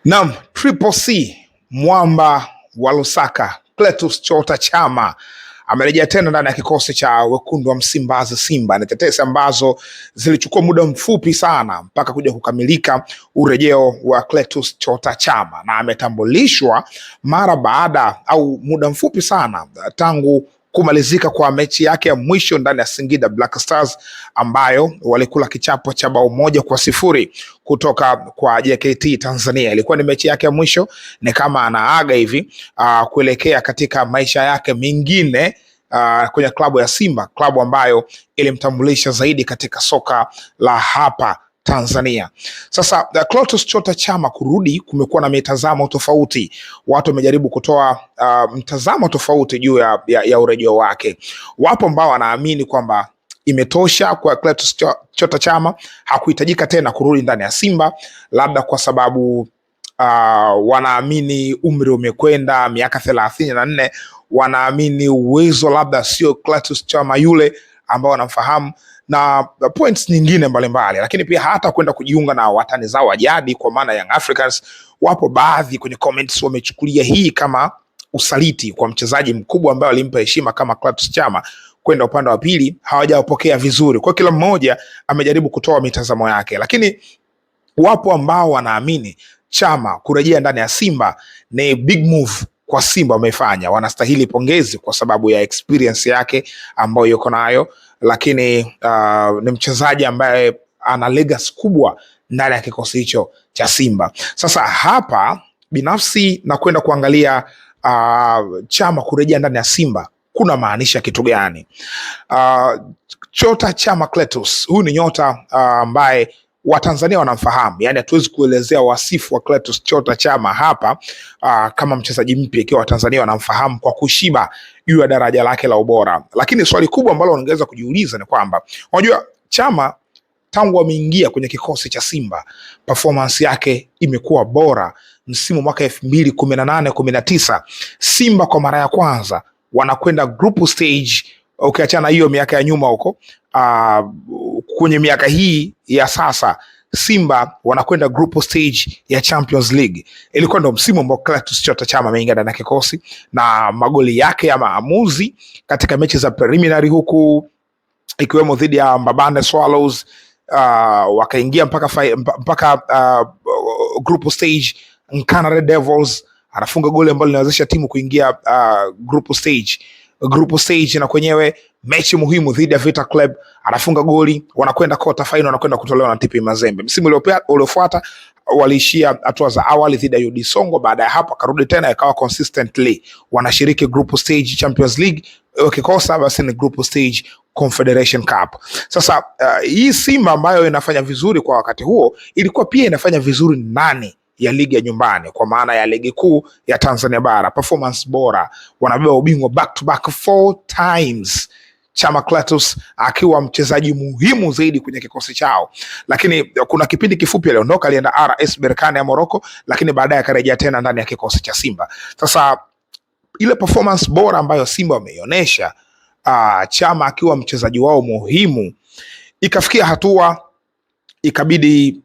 Naam, Triple C mwamba wa Lusaka Clatous Chota Chama amerejea tena ndani ya kikosi cha wekundu wa Msimbazi Simba. Ni tetesi ambazo zilichukua muda mfupi sana mpaka kuja kukamilika urejeo wa Clatous Chota Chama, na ametambulishwa mara baada au muda mfupi sana tangu kumalizika kwa mechi yake ya mwisho ndani ya Singida Black Stars ambayo walikula kichapo cha bao 1-0 kutoka kwa JKT Tanzania. Ilikuwa ni mechi yake ya mwisho, ni kama anaaga hivi kuelekea katika maisha yake mengine kwenye klabu ya Simba, klabu ambayo ilimtambulisha zaidi katika soka la hapa Tanzania. Sasa Clatous Chota Chama kurudi, kumekuwa na mitazamo tofauti. Watu wamejaribu kutoa mtazamo tofauti juu ya urejeo wake. Wapo ambao wanaamini kwamba imetosha kwa Clatous Chota Chama, hakuhitajika tena kurudi ndani ya Simba, labda kwa sababu wanaamini umri umekwenda, miaka 34, wanaamini uwezo labda sio Clatous Chama yule ambao wanamfahamu na points nyingine mbalimbali, lakini pia hata kwenda kujiunga na watani zao wa jadi kwa maana Young Africans. Wapo baadhi kwenye comments wamechukulia hii kama usaliti kwa mchezaji mkubwa ambaye alimpa heshima kama Clatous Chama kwenda upande wa pili, hawajapokea vizuri. Kwa kila mmoja amejaribu kutoa mitazamo yake, lakini wapo ambao wanaamini Chama kurejea ndani ya Simba ni big move kwa Simba wamefanya, wanastahili pongezi kwa sababu ya experience yake ambayo yuko nayo, lakini ni mchezaji ambaye ana legacy kubwa ndani ya kikosi hicho cha Simba. Sasa hapa binafsi na kwenda kuangalia Chama kurejea ndani ya Simba kuna maanisha kitu gani? Chota Chama Clatous, huyu ni nyota ambaye Watanzania wanamfahamu, yani hatuwezi kuelezea wasifu wa Clatous Chota Chama hapa kama mchezaji mpya ikiwa Watanzania wanamfahamu kwa kushiba juu ya daraja lake la ubora. Lakini swali kubwa ambalo ungeweza kujiuliza ni kwamba unajua Chama tangu ameingia kwenye kikosi cha Simba performance yake imekuwa bora. Msimu mwaka 2018-19 Simba kwa mara ya kwanza wanakwenda group stage, ukiachana hiyo miaka ya nyuma huko, kwenye miaka hii ya sasa Simba wanakwenda group stage ya Champions League. Ilikuwa ndo msimu ambao Clatous Chota Chama ameingia ndani ya kikosi, na magoli yake ya maamuzi katika mechi za preliminary huku ikiwemo dhidi ya Mbabane Swallows, wakaingia mpaka group stage. Nkana Red Devils anafunga goli ambalo linawezesha timu kuingia group stage, na kwenyewe mechi muhimu dhidi ya Vita Club anafunga goli, wanakwenda quarter final, wanakwenda kutolewa na TP Mazembe. Msimu uliofuata waliishia hatua za awali dhidi ya UD Songo. Baada ya hapo akarudi tena, ikawa consistently wanashiriki group stage Champions League, wakikosa basi ni group stage Confederation Cup. Sasa hii Simba ambayo inafanya vizuri kwa wakati huo ilikuwa pia inafanya vizuri ndani ya ligi ya nyumbani kwa maana ya ligi kuu ya Tanzania bara, performance bora, wanabeba ubingwa back to back 4 times, Chama Clatous akiwa mchezaji muhimu zaidi kwenye kikosi chao. Lakini kuna kipindi kifupi aliondoka, alienda RS Berkane ya Morocco, lakini baadaye akarejea tena ndani ya kikosi cha Simba. Sasa ile performance bora ambayo Simba wameionyesha, Chama akiwa mchezaji wao muhimu, ikafikia hatua ikabidi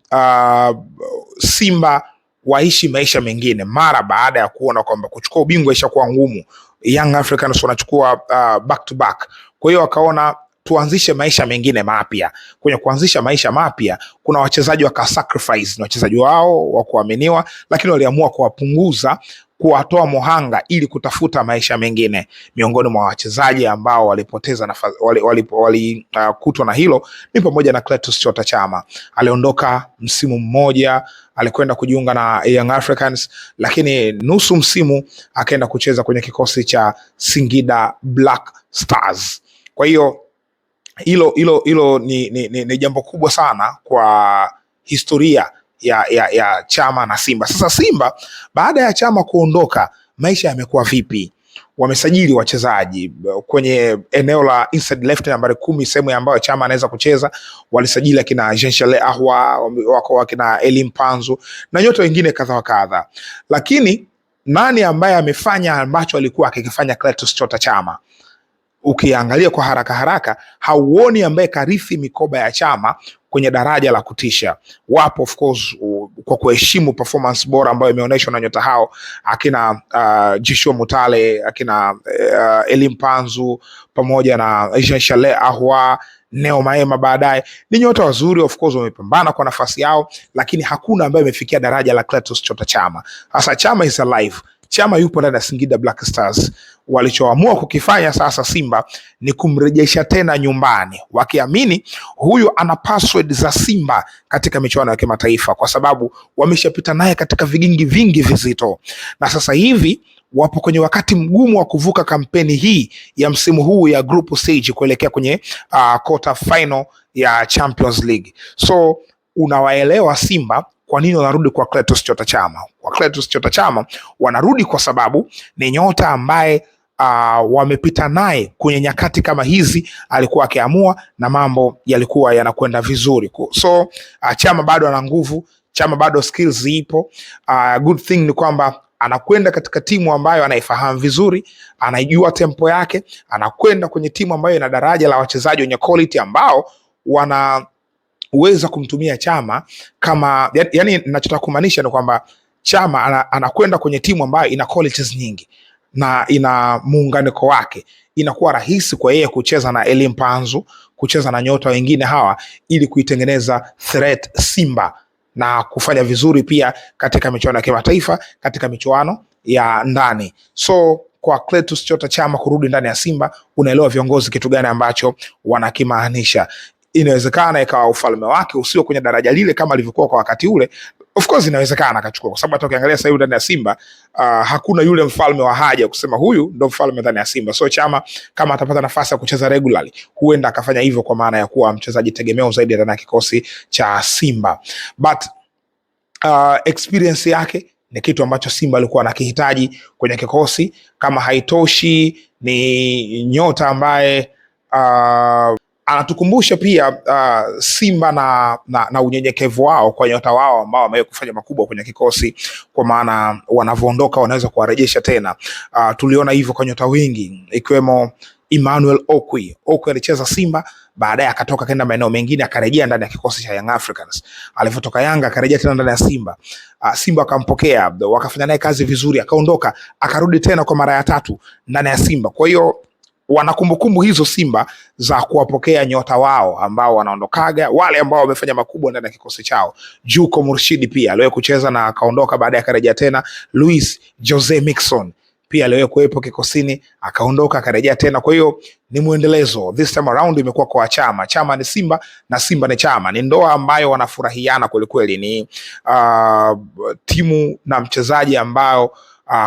Simba waishi maisha mengine mara baada ya kuona kwamba kuchukua ubingwa ishakuwa ngumu. Young Africans wanachukua back to back. Kwa hiyo wakaona tuanzishe maisha mengine mapya. Kwenye kuanzisha maisha mapya kuna wachezaji wakasacrifice, na wachezaji wao wa kuaminiwa, lakini waliamua kuwapunguza, kuwatoa mohanga ili kutafuta maisha mengine. Miongoni mwa wachezaji ambao walipoteza walikutwa na hilo ni pamoja na Clatous Chota Chama. Aliondoka msimu mmoja, alikwenda kujiunga na Young Africans, lakini nusu msimu akaenda kucheza kwenye kikosi cha Singida Black Stars. Kwa hiyo hilo ni jambo kubwa sana kwa historia ya Chama na Simba. Sasa Simba baada ya Chama kuondoka, maisha yamekuwa vipi? Wamesajili wachezaji kwenye eneo la inside left nambari 10, sehemu ambayo Chama anaweza kucheza. Walisajili akina Jean Charles Ahwa, wako akina Elim Panzu na nyota wengine kadha kadha, lakini nani ambaye amefanya ambacho alikuwa akikifanya Clatous Chota Chama? Ukiangalia kwa haraka hauoni ambaye karithi mikoba ya Chama kwenye daraja la kutisha. Wapo of course kwa kuheshimu performance bora ambayo imeonyeshwa na nyota hao, akina Joshua Mutale, akina Elie Mpanzu pamoja na Jean Charles Ahoua, Neo Maema baadaye. Ni nyota wazuri, of course wamepambana kwa nafasi yao, lakini hakuna ambaye amefikia daraja la Clatous Chota Chama. Sasa Chama is alive. Chama yupo ndani ya Singida Black Stars. Walichoamua kukifanya sasa Simba ni kumrejesha tena nyumbani, wakiamini huyu ana password za Simba katika michuano ya kimataifa, kwa sababu wameshapita naye katika vigingi vingi vizito, na sasa hivi wapo kwenye wakati mgumu wa kuvuka kampeni hii ya msimu huu ya group stage kuelekea kwenye quarter final ya Champions League. So unawaelewa Simba kwa nini wanarudi kwa Clatous Chota Chama. Kwa Clatous Chota Chama wanarudi kwa sababu ni nyota ambaye wamepita naye kwenye nyakati kama hizi, alikuwa akiamua na mambo yalikuwa yanakwenda vizuri. So Chama bado ana nguvu, Chama bado skills zipo. Good thing ni kwamba anakwenda katika timu ambayo anaifahamu vizuri, anaijua tempo yake, anakwenda kwenye timu ambayo ina daraja la wachezaji wenye quality ambao wanaweza kumtumia Chama kama yani ninachotaka kumaanisha ni kwamba Chama anakwenda kwenye timu ambayo ina qualities nyingi na ina muunganiko wake. Inakuwa rahisi kwa yeye kucheza na Elie Mpanzu, kucheza na nyota wengine hawa ili kuitengeneza threat Simba na kufanya vizuri pia katika michuano ya kimataifa, katika michuano ya ndani. So kwa Clatous Chota Chama kurudi ndani ya Simba, unaelewa viongozi kitu gani ambacho wanakimaanisha. Inawezekana ikawa ufalme wake usio kwenye daraja lile kama alivyokuwa kwa wakati ule. Of course inawezekana akachukua, kwa sababu hata ukiangalia sasa hivi ndani ya Simba hakuna yule mfalme wa haja kusema huyu ndo mfalme ndani ya Simba. So Chama kama atapata nafasi ya kucheza regularly, huenda akafanya hivyo kwa maana ya kuwa mchezaji tegemeo zaidi ndani ya kikosi cha Simba. But experience yake ni kitu ambacho Simba alikuwa anakihitaji kwenye kikosi. Kama haitoshi, ni nyota ambaye anatukumbusha pia Simba na unyenyekevu wao kwa nyota wao ambao wamewahi kufanya makubwa kwenye kikosi, kwa maana wanavyoondoka wanaweza kuwarejesha tena. Tuliona hivyo kwa nyota wengi ikiwemo Emmanuel Okwi. Okwi alicheza Simba, baadaye akatoka kaenda maeneo mengine, akarejea ndani ya kikosi cha Young Africans. Alivyotoka Yanga akarejea tena ndani ya Simba. Simba akampokea, wakafanya naye kazi vizuri, akaondoka, akarudi tena kwa mara ya tatu ndani ya Simba. Kwa hiyo wana kumbukumbu hizo Simba za kuwapokea nyota wao ambao wanaondokaga, wale ambao wamefanya makubwa ndani ya kikosi chao. Juko Murshidi pia aliwahi kucheza na akaondoka, baadaye akarejea tena. Luis Jose Mixon pia aliwahi kuwepo kikosini, akaondoka, akarejea tena. Kwa hiyo ni muendelezo. This time around imekuwa kwa Chama. Chama ni Simba na Simba ni Chama. Ni ndoa ambayo wanafurahiana kweli kweli. Ni timu na mchezaji ambao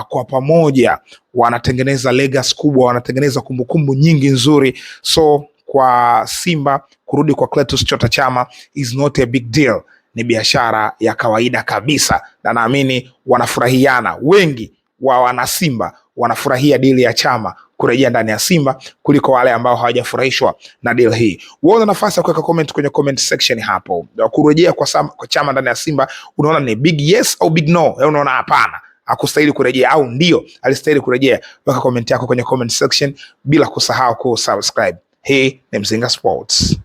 kwa pamoja wanatengeneza legacy kubwa, wanatengeneza kumbukumbu nyingi nzuri. So kwa Simba kurudi kwa Clatous Chota Chama is not a big deal. Ni biashara ya kawaida kabisa, na naamini wanafurahiana. Wengi wa wana Simba wanafurahia deal ya Chama kurejea ndani ya Simba kuliko wale ambao hawajafurahishwa na deal hii. Wewe una nafasi ya kuweka comment kwenye comment section hapo. Kurejea kwa Chama ndani ya Simba, unaona ni big yes au big no? Au unaona hapana, hakustahili kurejea, au ndio alistahili kurejea? Weka comment yako kwenye comment section, bila kusahau kusubscribe. Hii ni Mzinga Sports.